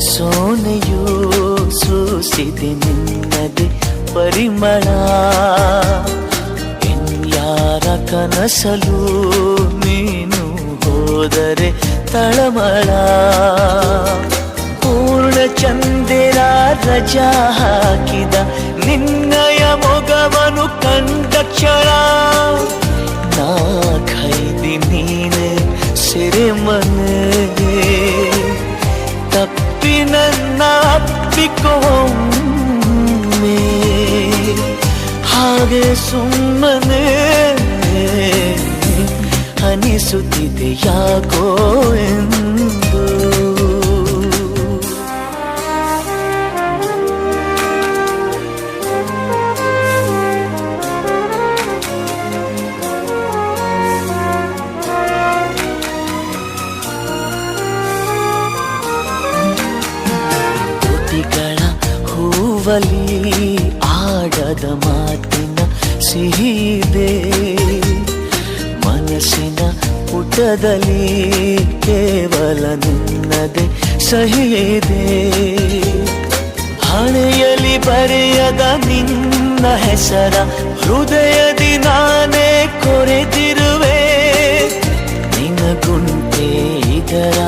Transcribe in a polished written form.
ಸೋನೆಯೂ ಸೂಸಿದೆ ನಿನ್ನದೆ ಪರಿಮಳ. ಯಾರ ಕನಸಲು ನೀನು ಹೋದರೆ ತಳಮಳ. ಪೂರ್ಣ ಚಂದಿರ ರಜಾ ಹಾಕಿದ ನಿನ್ನಯ ಮೊಗವನು ಕಂಡ ಕ್ಷಣ ನಾ ಖೈದಿ ನೀನೆ ಸೆರೆಮನೆ. ತಪ್ಪಿ ನನ್ನ ಅಪ್ಪಿಕೊಮ್ಮೆ ಹಾಗೆ ಸುಮ್ಮನೆ ಅನಿಸುತ್ತಿದೆ ಯಾಕೋ ಎಂದು. ತುಟಿಗಳ ಹೂವಲಿ ಆಡದ ಮಾತಿನ ಸಿಹಿದೆ. ಮನಸ್ಸಿನ ಪುಟದಲ್ಲಿ ಕೇವಲ ನಿನ್ನದೆ ಸಹಿದೆ. ಹಣೆಯಲ್ಲಿ ಬರೆಯದ ನಿನ್ನ ಹೆಸರ ಹೃದಯದಿ ನಾನೇ ಕೊರೆದಿರುವೆ. ನಿನಗುಂಟೆ ಇದರ